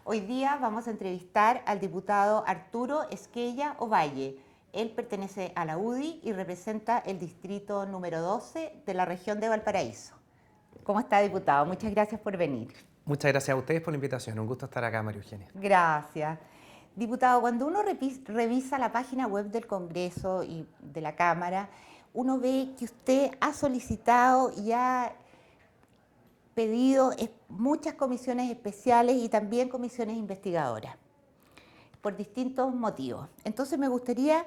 Hoy día vamos a entrevistar al diputado Arturo Esquella Ovalle. Él pertenece a la UDI y representa el distrito número 12 de la región de Valparaíso. ¿Cómo está, diputado? Muchas gracias por venir. Muchas gracias a ustedes por la invitación. Un gusto estar acá, María Eugenia. Gracias. Diputado, cuando uno revisa la página web del Congreso y de la Cámara, uno ve que usted ha solicitado y ha pedido muchas comisiones especiales y también comisiones investigadoras, por distintos motivos. Entonces me gustaría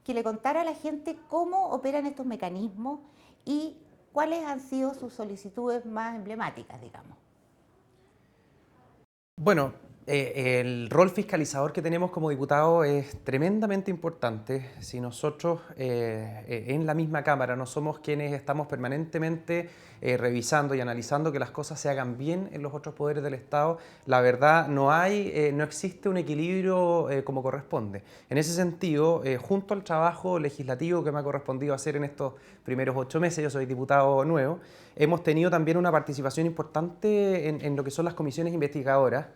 que le contara a la gente cómo operan estos mecanismos y cuáles han sido sus solicitudes más emblemáticas, digamos. Bueno, el rol fiscalizador que tenemos como diputados es tremendamente importante. Si nosotros en la misma Cámara no somos quienes estamos permanentemente revisando y analizando que las cosas se hagan bien en los otros poderes del Estado, la verdad no existe un equilibrio como corresponde. En ese sentido, junto al trabajo legislativo que me ha correspondido hacer en estos primeros 8 meses, yo soy diputado nuevo, hemos tenido también una participación importante en lo que son las comisiones investigadoras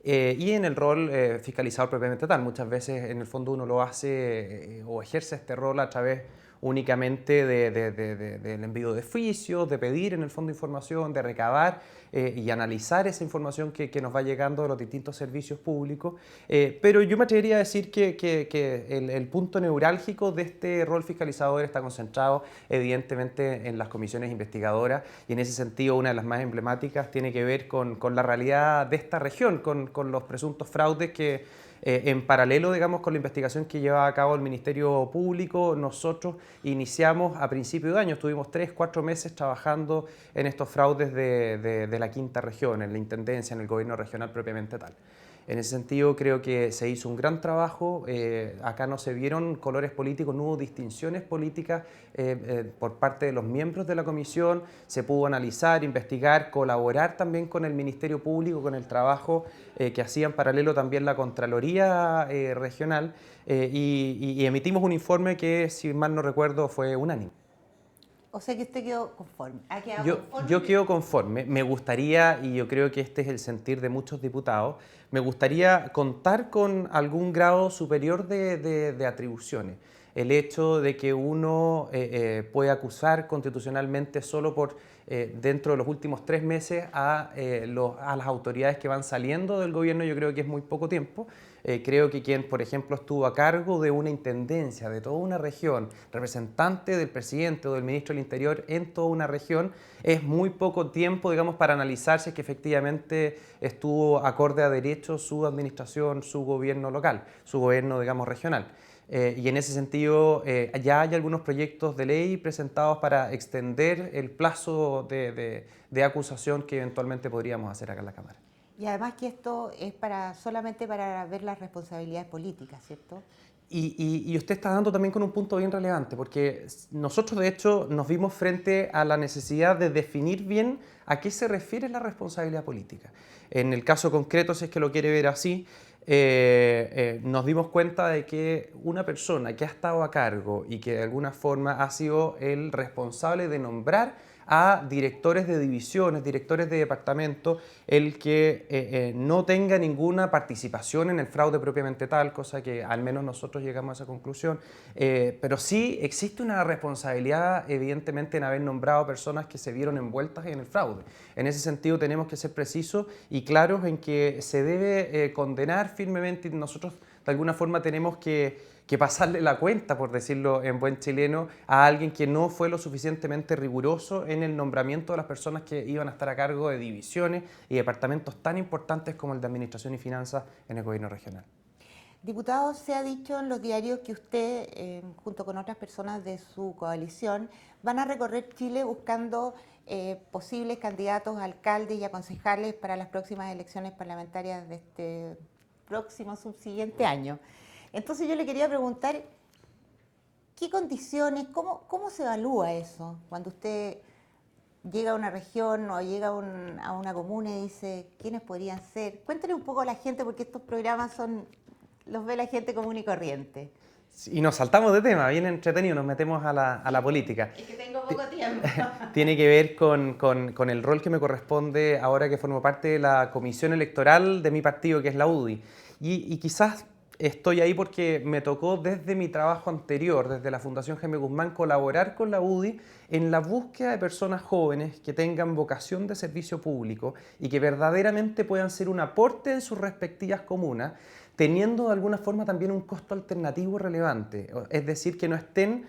y en el rol fiscalizador propiamente tal. Muchas veces en el fondo uno lo hace o ejerce este rol a través únicamente del envío de oficios, de pedir en el fondo información, de recabar y analizar esa información que nos va llegando de los distintos servicios públicos. Pero yo me atrevería a decir que el punto neurálgico de este rol fiscalizador está concentrado evidentemente en las comisiones investigadoras y en ese sentido una de las más emblemáticas tiene que ver con la realidad de esta región, con los presuntos fraudes que en paralelo, digamos, con la investigación que lleva a cabo el Ministerio Público, nosotros iniciamos a principio de año, estuvimos 3-4 meses trabajando en estos fraudes de la quinta región, en la Intendencia, en el gobierno regional propiamente tal. En ese sentido creo que se hizo un gran trabajo, acá no se vieron colores políticos, no hubo distinciones políticas por parte de los miembros de la comisión, se pudo analizar, investigar, colaborar también con el Ministerio Público, con el trabajo que hacía en paralelo también la Contraloría Regional y emitimos un informe que, si mal no recuerdo, fue unánime. O sea que usted quedó conforme. ¿Ha quedado Yo conforme? quedo conforme. Me gustaría, y yo creo que este es el sentir de muchos diputados, me gustaría contar con algún grado superior de atribuciones. El hecho de que uno puede acusar constitucionalmente solo por dentro de los últimos 3 meses a las autoridades que van saliendo del gobierno, yo creo que es muy poco tiempo. Creo que quien, por ejemplo, estuvo a cargo de una intendencia, de toda una región, representante del presidente o del ministro del Interior en toda una región, es muy poco tiempo, digamos, para analizar si es que efectivamente estuvo acorde a derecho su administración, su gobierno local, su gobierno, digamos, regional. Y en ese sentido ya hay algunos proyectos de ley presentados para extender el plazo de acusación que eventualmente podríamos hacer acá en la Cámara. Y además que esto es solamente para ver las responsabilidades políticas, ¿cierto? Y usted está dando también con un punto bien relevante, porque nosotros de hecho nos vimos frente a la necesidad de definir bien a qué se refiere la responsabilidad política. En el caso concreto, si es que lo quiere ver así, nos dimos cuenta de que una persona que ha estado a cargo y que de alguna forma ha sido el responsable de nombrar a directores de divisiones, directores de departamento, el que no tenga ninguna participación en el fraude propiamente tal, cosa que al menos nosotros llegamos a esa conclusión, pero sí existe una responsabilidad evidentemente en haber nombrado personas que se vieron envueltas en el fraude. En ese sentido tenemos que ser precisos y claros en que se debe condenar firmemente y nosotros de alguna forma tenemos que pasarle la cuenta, por decirlo en buen chileno, a alguien que no fue lo suficientemente riguroso en el nombramiento de las personas que iban a estar a cargo de divisiones y departamentos tan importantes como el de Administración y Finanzas en el gobierno regional. Diputado, se ha dicho en los diarios que usted, junto con otras personas de su coalición, van a recorrer Chile buscando posibles candidatos a alcaldes y a concejales para las próximas elecciones parlamentarias de este próximo subsiguiente año. Entonces yo le quería preguntar, ¿qué condiciones, cómo se evalúa eso cuando usted llega a una región o llega a una comuna y dice quiénes podrían ser? Cuéntale un poco a la gente porque estos programas los ve la gente común y corriente. Y nos saltamos de tema, bien entretenido, nos metemos a la política. Es que tengo poco tiempo. Tiene que ver con el rol que me corresponde ahora que formo parte de la comisión electoral de mi partido, que es la UDI. Y quizás estoy ahí porque me tocó desde mi trabajo anterior, desde la Fundación Jaime Guzmán, colaborar con la UDI en la búsqueda de personas jóvenes que tengan vocación de servicio público y que verdaderamente puedan ser un aporte en sus respectivas comunas, teniendo de alguna forma también un costo alternativo relevante. Es decir, que no estén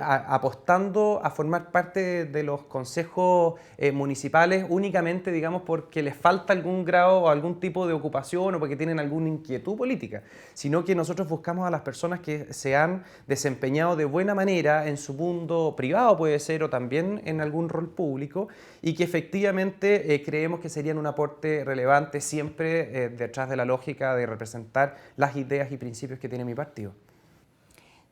apostando a formar parte de los consejos municipales únicamente, digamos, porque les falta algún grado o algún tipo de ocupación o porque tienen alguna inquietud política, sino que nosotros buscamos a las personas que se han desempeñado de buena manera en su mundo privado, puede ser, o también en algún rol público, y que efectivamente creemos que serían un aporte relevante siempre detrás de la lógica de representar las ideas y principios que tiene mi partido.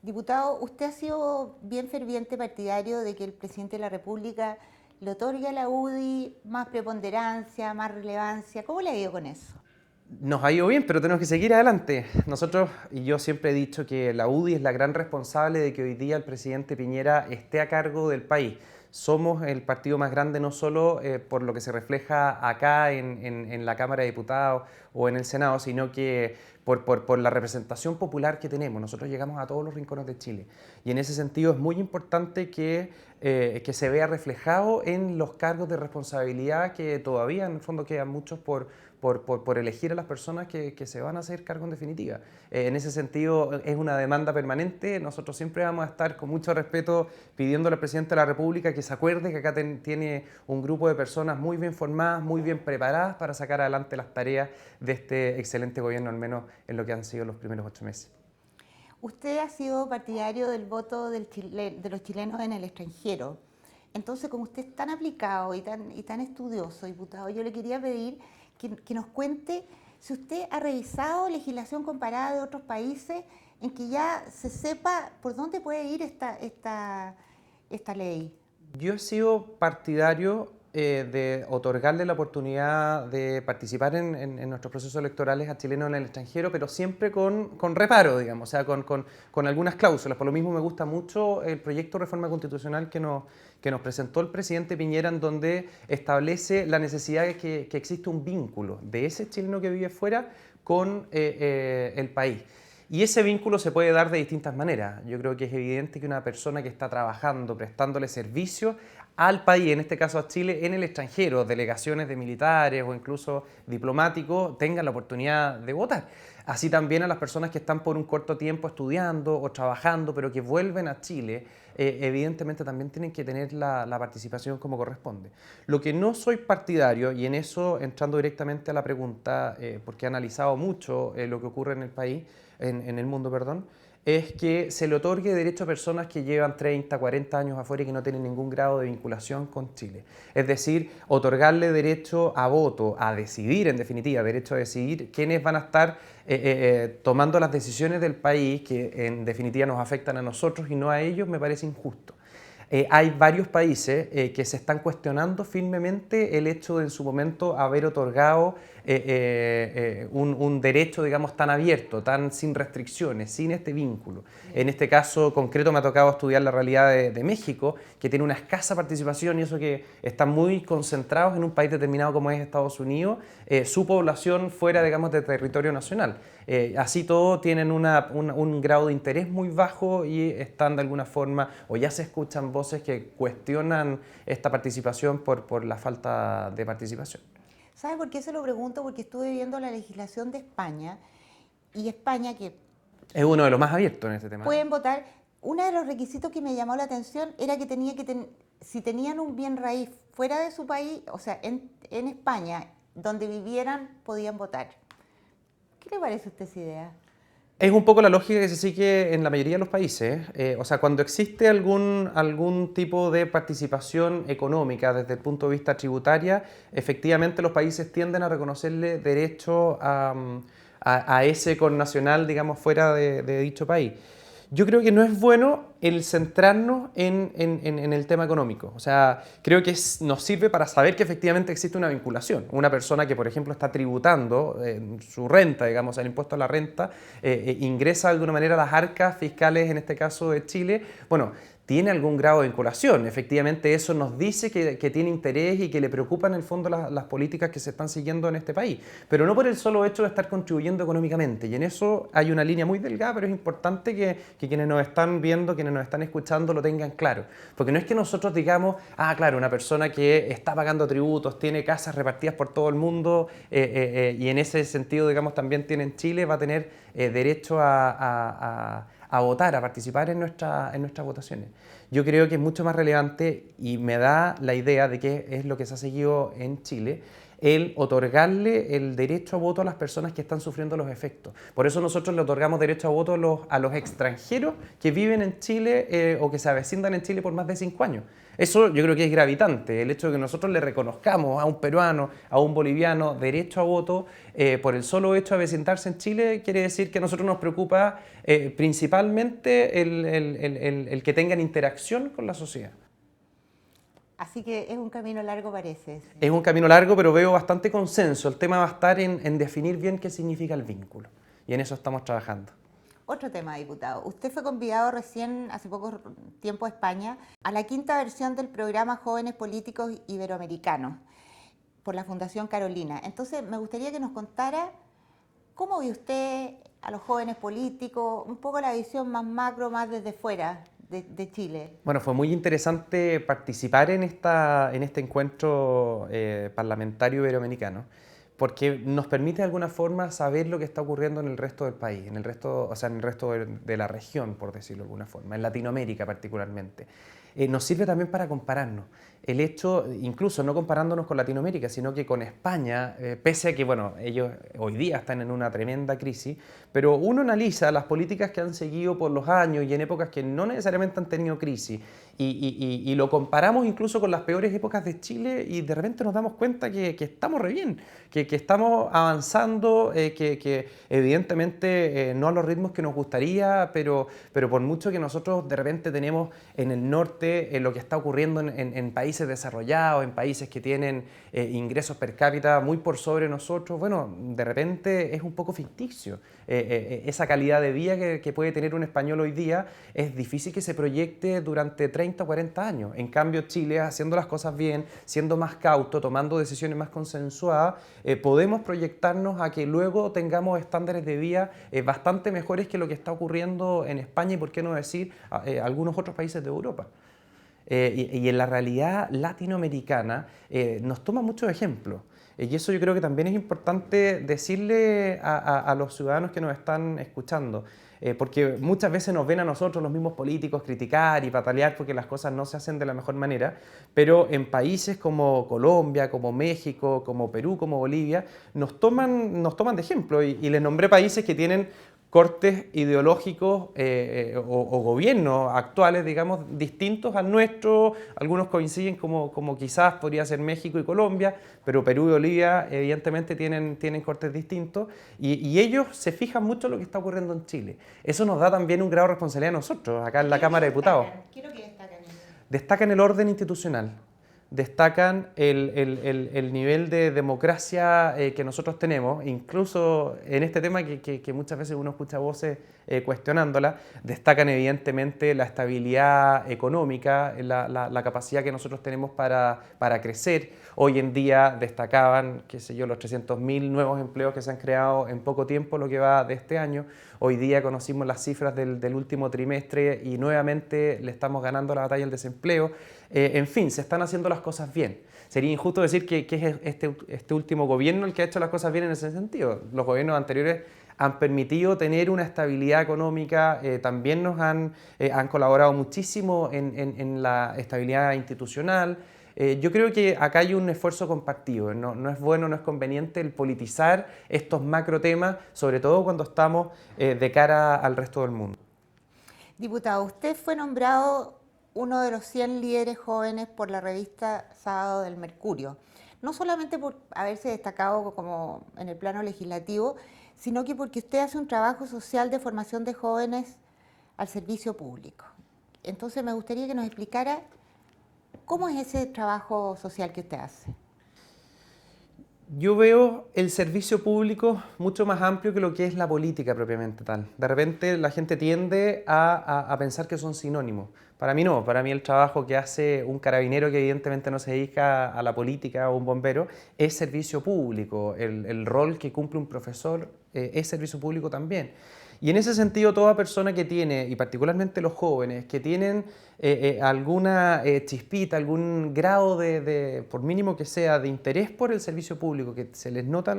Diputado, usted ha sido bien ferviente partidario de que el presidente de la República le otorgue a la UDI más preponderancia, más relevancia. ¿Cómo le ha ido con eso? Nos ha ido bien, pero tenemos que seguir adelante. Nosotros, y yo siempre he dicho que la UDI es la gran responsable de que hoy día el presidente Piñera esté a cargo del país. Somos el partido más grande no solo por lo que se refleja acá en la Cámara de Diputados o en el Senado, sino que por la representación popular que tenemos. Nosotros llegamos a todos los rincones de Chile y en ese sentido es muy importante que se vea reflejado en los cargos de responsabilidad que todavía en el fondo quedan muchos por elegir a las personas que se van a hacer cargo en definitiva. En ese sentido es una demanda permanente. Nosotros siempre vamos a estar con mucho respeto pidiéndole al presidente de la República que se acuerde que acá tiene un grupo de personas muy bien formadas, muy bien preparadas para sacar adelante las tareas de este excelente gobierno, al menos en lo que han sido los primeros 8 meses. Usted ha sido partidario del voto de los chilenos en el extranjero. Entonces, como usted es tan aplicado y tan estudioso, diputado, yo le quería pedir que nos cuente si usted ha revisado legislación comparada de otros países en que ya se sepa por dónde puede ir esta ley. Yo he sido partidario de otorgarle la oportunidad de participar en nuestros procesos electorales a chilenos en el extranjero, pero siempre con reparo, digamos, o sea, con algunas cláusulas. Por lo mismo me gusta mucho el proyecto de reforma constitucional que nos presentó el presidente Piñera, en donde establece la necesidad de que existe un vínculo de ese chileno que vive fuera con el país. Y ese vínculo se puede dar de distintas maneras. Yo creo que es evidente que una persona que está trabajando, prestándole servicio al país, en este caso a Chile, en el extranjero, delegaciones de militares o incluso diplomáticos, tengan la oportunidad de votar. Así también a las personas que están por un corto tiempo estudiando o trabajando, pero que vuelven a Chile, evidentemente también tienen que tener la participación como corresponde. Lo que no soy partidario, y en eso entrando directamente a la pregunta, porque he analizado mucho lo que ocurre en el país, en el mundo, perdón, es que se le otorgue derecho a personas que llevan 30, 40 años afuera y que no tienen ningún grado de vinculación con Chile. Es decir, otorgarle derecho a voto, a decidir, en definitiva, derecho a decidir quiénes van a estar tomando las decisiones del país que en definitiva nos afectan a nosotros y no a ellos, me parece injusto. Hay varios países que se están cuestionando firmemente el hecho de en su momento haber otorgado un derecho, digamos, tan abierto, tan sin restricciones, sin este vínculo. En este caso concreto me ha tocado estudiar la realidad de México, que tiene una escasa participación y eso que están muy concentrados en un país determinado como es Estados Unidos, su población fuera, digamos, de territorio nacional. Así todo tienen un grado de interés muy bajo y están de alguna forma, o ya se escuchan voces que cuestionan esta participación por la falta de participación. ¿Sabe por qué se lo pregunto? Porque estuve viendo la legislación de España y España que Es uno de los más abiertos en este tema. pueden votar. Uno de los requisitos que me llamó la atención era que si tenían un bien raíz fuera de su país, o sea, en España, donde vivieran, podían votar. ¿Qué le parece a usted esa idea? Es un poco la lógica que se sigue en la mayoría de los países. O sea, cuando existe algún tipo de participación económica desde el punto de vista tributaria, efectivamente los países tienden a reconocerle derecho a ese connacional, digamos, fuera de dicho país. Yo creo que no es bueno el centrarnos en el tema económico. O sea, creo que nos sirve para saber que efectivamente existe una vinculación. Una persona que, por ejemplo, está tributando su renta, digamos, el impuesto a la renta, ingresa de alguna manera a las arcas fiscales, en este caso de Chile, bueno, tiene algún grado de vinculación. Efectivamente, eso nos dice que tiene interés y que le preocupan en el fondo las políticas que se están siguiendo en este país, pero no por el solo hecho de estar contribuyendo económicamente. Y en eso hay una línea muy delgada, pero es importante que quienes nos están viendo, quienes nos están escuchando, lo tengan claro. Porque no es que nosotros digamos, ah, claro, una persona que está pagando tributos, tiene casas repartidas por todo el mundo y en ese sentido, digamos, también tiene en Chile, va a tener derecho a votar, a participar en nuestras votaciones. Yo creo que es mucho más relevante y me da la idea de que es lo que se ha seguido en Chile, el otorgarle el derecho a voto a las personas que están sufriendo los efectos. Por eso nosotros le otorgamos derecho a voto a los extranjeros que viven en Chile o que se avecindan en Chile por más de 5 años. Eso yo creo que es gravitante, el hecho de que nosotros le reconozcamos a un peruano, a un boliviano derecho a voto por el solo hecho de avecindarse en Chile, quiere decir que a nosotros nos preocupa principalmente el que tengan interacción con la sociedad. Así que es un camino largo, parece. Sí. Es un camino largo, pero veo bastante consenso. El tema va a estar en definir bien qué significa el vínculo. Y en eso estamos trabajando. Otro tema, diputado. Usted fue convidado recién, hace poco tiempo, a España, a la quinta versión del programa Jóvenes Políticos Iberoamericanos por la Fundación Carolina. Entonces, me gustaría que nos contara cómo ve usted a los jóvenes políticos, un poco la visión más macro, más desde fuera de Chile. Bueno, fue muy interesante participar en este encuentro parlamentario iberoamericano, porque nos permite de alguna forma saber lo que está ocurriendo en el resto del país, en el resto, o sea, en el resto de la región, por decirlo de alguna forma, en Latinoamérica particularmente. Nos sirve también para compararnos. El hecho, incluso no comparándonos con Latinoamérica, sino que con España, pese a que, bueno, ellos hoy día están en una tremenda crisis, pero uno analiza las políticas que han seguido por los años y en épocas que no necesariamente han tenido crisis, y lo comparamos incluso con las peores épocas de Chile y de repente nos damos cuenta que estamos re bien, que estamos avanzando, que evidentemente no a los ritmos que nos gustaría, pero por mucho que nosotros de repente tenemos en el norte lo que está ocurriendo en países desarrollados, en países que tienen ingresos per cápita muy por sobre nosotros, bueno, de repente es un poco ficticio. Esa calidad de vida que puede tener un español hoy día es difícil que se proyecte durante 30 o 40 años. En cambio, Chile, haciendo las cosas bien, siendo más cauto, tomando decisiones más consensuadas, podemos proyectarnos a que luego tengamos estándares de vida bastante mejores que lo que está ocurriendo en España y, por qué no decir, algunos otros países de Europa. Y en la realidad latinoamericana nos toma muchos ejemplos. Y eso yo creo que también es importante decirle a los ciudadanos que nos están escuchando, porque muchas veces nos ven a nosotros, los mismos políticos, criticar y patalear porque las cosas no se hacen de la mejor manera, pero en países como Colombia, como México, como Perú, como Bolivia, nos toman de ejemplo y les nombré países que tienen cortes ideológicos o gobiernos actuales, digamos, distintos al nuestro. Algunos coinciden como quizás podría ser México y Colombia, pero Perú y Bolivia evidentemente tienen cortes distintos y ellos se fijan mucho en lo que está ocurriendo en Chile. Eso nos da también un grado de responsabilidad a nosotros, acá en la Cámara de Diputados. ¿Qué es lo que destacan? Destacan el orden institucional. Destacan el nivel de democracia que nosotros tenemos, incluso en este tema que muchas veces uno escucha voces cuestionándola, destacan evidentemente la estabilidad económica, la capacidad que nosotros tenemos para crecer. Hoy en día destacaban, qué sé yo, los 300.000 nuevos empleos que se han creado en poco tiempo, lo que va de este año. Hoy día conocimos las cifras del último trimestre y nuevamente le estamos ganando la batalla al desempleo. En fin, se están haciendo las cosas bien. Sería injusto decir que es este último gobierno el que ha hecho las cosas bien en ese sentido. Los gobiernos anteriores han permitido tener una estabilidad económica, también nos han colaborado muchísimo en la estabilidad institucional. Yo creo que acá hay un esfuerzo compartido, no es bueno, no es conveniente el politizar estos macro temas, sobre todo cuando estamos de cara al resto del mundo. Diputado, usted fue nombrado uno de los 100 líderes jóvenes por la revista Sábado del Mercurio, no solamente por haberse destacado como en el plano legislativo, sino que porque usted hace un trabajo social de formación de jóvenes al servicio público. Entonces me gustaría que nos explicara cómo es ese trabajo social que usted hace. Yo veo el servicio público mucho más amplio que lo que es la política propiamente tal. De repente la gente tiende a pensar que son sinónimos. Para mí no, para mí el trabajo que hace un carabinero que evidentemente no se dedica a la política o un bombero es servicio público. El rol que cumple un profesor es servicio público también. Y en ese sentido, toda persona que tiene, y particularmente los jóvenes, que tienen alguna chispita, algún grado por mínimo que sea, de interés por el servicio público, que se les nota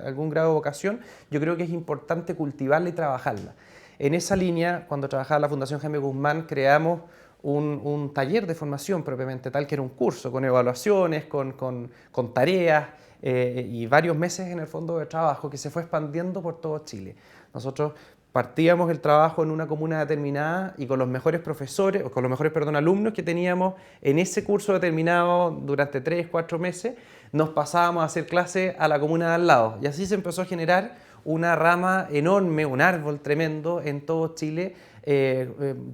algún grado de vocación, yo creo que es importante cultivarla y trabajarla. En esa línea, cuando trabajaba en la Fundación Jaime Guzmán, creamos un taller de formación propiamente tal, que era un curso con evaluaciones, con tareas y varios meses en el fondo de trabajo que se fue expandiendo por todo Chile. Nosotros partíamos el trabajo en una comuna determinada y con los mejores profesores, o con los mejores, perdón, alumnos que teníamos en ese curso determinado durante 3, 4 meses, nos pasábamos a hacer clases a la comuna de al lado. Y así se empezó a generar una rama enorme, un árbol tremendo en todo Chile,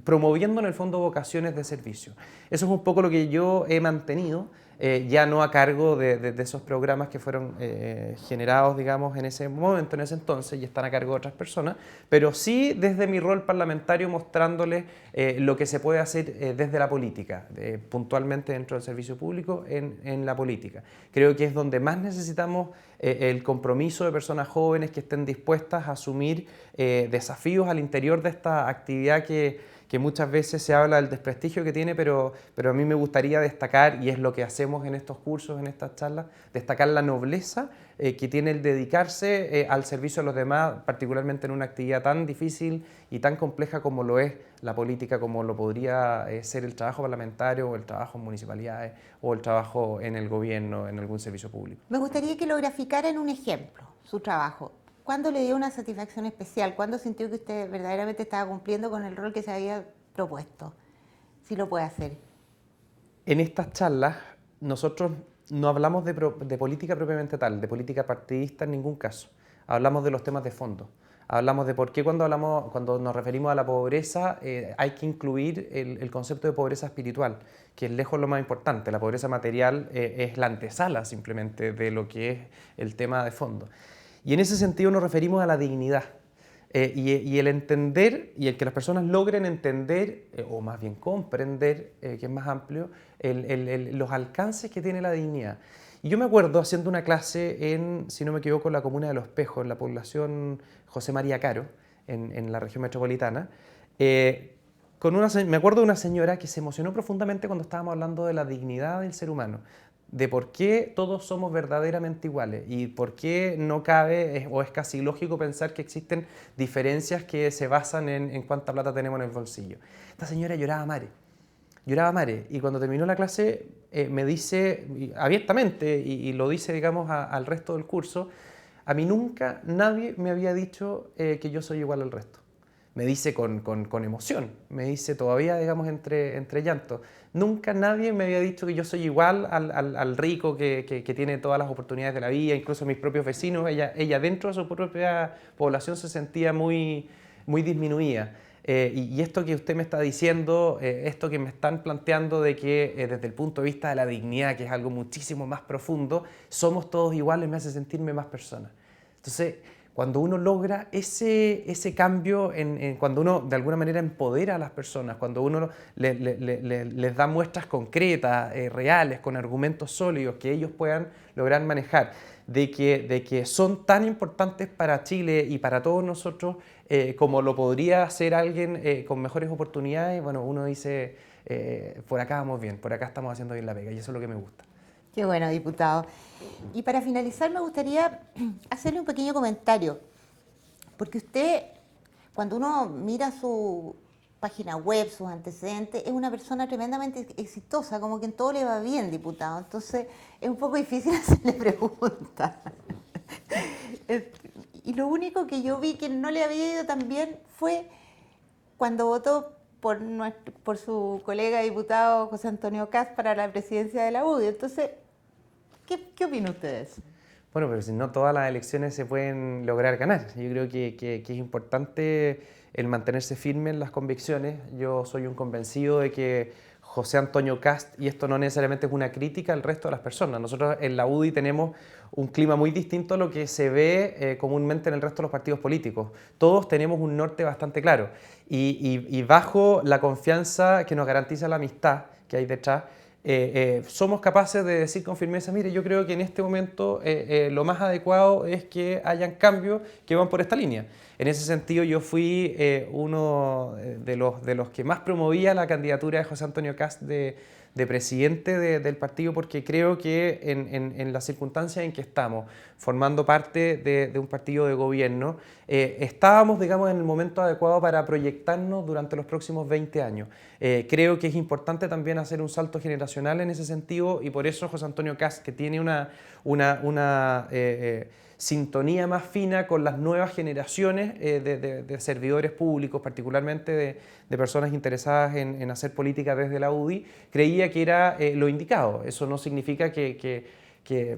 promoviendo en el fondo vocaciones de servicio. Eso es un poco lo que yo he mantenido, ya no a cargo de esos programas que fueron generados, digamos, en ese momento, en ese entonces, y están a cargo de otras personas, pero sí desde mi rol parlamentario mostrándoles lo que se puede hacer desde la política, puntualmente dentro del servicio público, en la política. Creo que es donde más necesitamos el compromiso de personas jóvenes que estén dispuestas a asumir desafíos al interior de esta actividad que muchas veces se habla del desprestigio que tiene, pero a mí me gustaría destacar, y es lo que hacemos en estos cursos, en estas charlas, destacar la nobleza que tiene el dedicarse al servicio de los demás, particularmente en una actividad tan difícil y tan compleja como lo es la política, como lo podría ser el trabajo parlamentario, o el trabajo en municipalidades, o el trabajo en el gobierno, en algún servicio público. Me gustaría que lo graficara en un ejemplo, su trabajo. ¿Cuándo le dio una satisfacción especial? ¿Cuándo sintió que usted verdaderamente estaba cumpliendo con el rol que se había propuesto? Si lo puede hacer. En estas charlas nosotros no hablamos de política propiamente tal, de política partidista en ningún caso. Hablamos de los temas de fondo. Hablamos de por qué cuando nos referimos a la pobreza hay que incluir el concepto de pobreza espiritual, que es lejos lo más importante. La pobreza material es la antesala simplemente de lo que es el tema de fondo. Y en ese sentido nos referimos a la dignidad. Y el entender, y el que las personas logren entender, o más bien comprender, que es más amplio, los alcances que tiene la dignidad. Y yo me acuerdo haciendo una clase en, si no me equivoco, en la comuna de Los Espejos, en la población José María Caro, en la región metropolitana, me acuerdo de una señora que se emocionó profundamente cuando estábamos hablando de la dignidad del ser humano, de por qué todos somos verdaderamente iguales y por qué no cabe o es casi lógico pensar que existen diferencias que se basan en cuánta plata tenemos en el bolsillo. Esta señora lloraba a mares, y cuando terminó la clase me dice abiertamente, y lo dice, digamos, al resto del curso: a mí nunca nadie me había dicho que yo soy igual al resto. Me dice con emoción, me dice todavía, digamos, entre llantos. Nunca nadie me había dicho que yo soy igual al rico que tiene todas las oportunidades de la vida, incluso mis propios vecinos. Ella dentro de su propia población se sentía muy, muy disminuida. Y esto que usted me está diciendo, esto que me están planteando de que desde el punto de vista de la dignidad, que es algo muchísimo más profundo, somos todos iguales, me hace sentirme más persona. Entonces, cuando uno logra ese cambio, cuando uno de alguna manera empodera a las personas, cuando uno les da muestras concretas, reales, con argumentos sólidos que ellos puedan lograr manejar, de que son tan importantes para Chile y para todos nosotros como lo podría hacer alguien con mejores oportunidades, bueno, uno dice, por acá vamos bien, por acá estamos haciendo bien la pega, y eso es lo que me gusta. Qué bueno, diputado. Y para finalizar, me gustaría hacerle un pequeño comentario, porque usted, cuando uno mira su página web, sus antecedentes, es una persona tremendamente exitosa, como que en todo le va bien, diputado. Entonces, es un poco difícil hacerle preguntas. Y lo único que yo vi que no le había ido tan bien fue cuando votó por su colega diputado José Antonio Kast para la presidencia de la UDI. Entonces, ¿qué opina usted de eso? Bueno, pero si no todas las elecciones se pueden lograr ganar. Yo creo que es importante el mantenerse firme en las convicciones. Yo soy un convencido de que José Antonio Kast, y esto no necesariamente es una crítica al resto de las personas, nosotros en la UDI tenemos un clima muy distinto a lo que se ve comúnmente en el resto de los partidos políticos. Todos tenemos un norte bastante claro y bajo la confianza que nos garantiza la amistad que hay detrás, somos capaces de decir con firmeza, mire, yo creo que en este momento lo más adecuado es que hayan cambios que van por esta línea. En ese sentido, yo fui uno de los que más promovía la candidatura de José Antonio Kast de presidente del partido, porque creo que en las circunstancias en que estamos, formando parte de un partido de gobierno, estábamos, digamos, en el momento adecuado para proyectarnos durante los próximos 20 años. Creo que es importante también hacer un salto generacional en ese sentido, y por eso José Antonio Kast, que tiene una sintonía más fina con las nuevas generaciones de servidores públicos, particularmente de personas interesadas en hacer política desde la UDI, creía que era lo indicado. Eso no significa que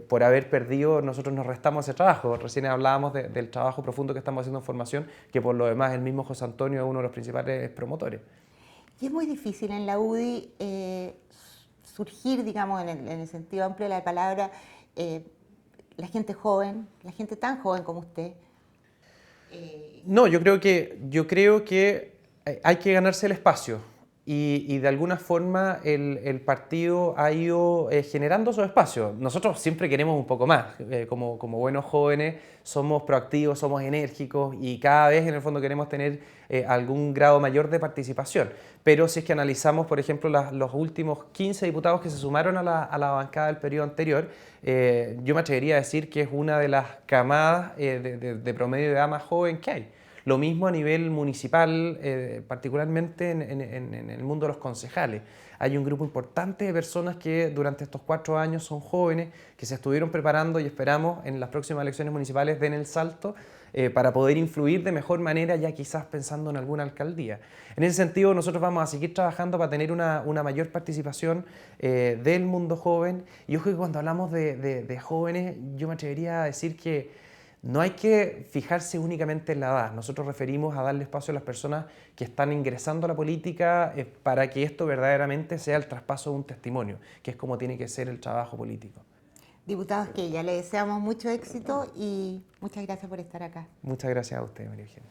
por haber perdido nosotros nos restamos ese trabajo. Recién hablábamos del trabajo profundo que estamos haciendo en formación, que por lo demás el mismo José Antonio es uno de los principales promotores. Y es muy difícil en la UDI surgir, digamos, en el sentido amplio de la palabra, la gente joven, la gente tan joven como usted. No, yo creo que hay que ganarse el espacio y de alguna forma el partido ha ido generando esos espacios. Nosotros siempre queremos un poco más, como buenos jóvenes somos proactivos, somos enérgicos y cada vez en el fondo queremos tener algún grado mayor de participación. Pero si es que analizamos, por ejemplo, los últimos 15 diputados que se sumaron a la bancada del periodo anterior, yo me atrevería a decir que es una de las camadas de promedio de edad más joven que hay. Lo mismo a nivel municipal, particularmente en el mundo de los concejales. Hay un grupo importante de personas que durante estos 4 años son jóvenes, que se estuvieron preparando y esperamos en las próximas elecciones municipales den el salto para poder influir de mejor manera, ya quizás pensando en alguna alcaldía. En ese sentido, nosotros vamos a seguir trabajando para tener una mayor participación del mundo joven. Y ojo que cuando hablamos de jóvenes, yo me atrevería a decir que no hay que fijarse únicamente en la edad. Nosotros referimos a darle espacio a las personas que están ingresando a la política para que esto verdaderamente sea el traspaso de un testimonio, que es como tiene que ser el trabajo político. Diputado Esquella, le deseamos mucho éxito y muchas gracias por estar acá. Muchas gracias a usted, María Eugenia.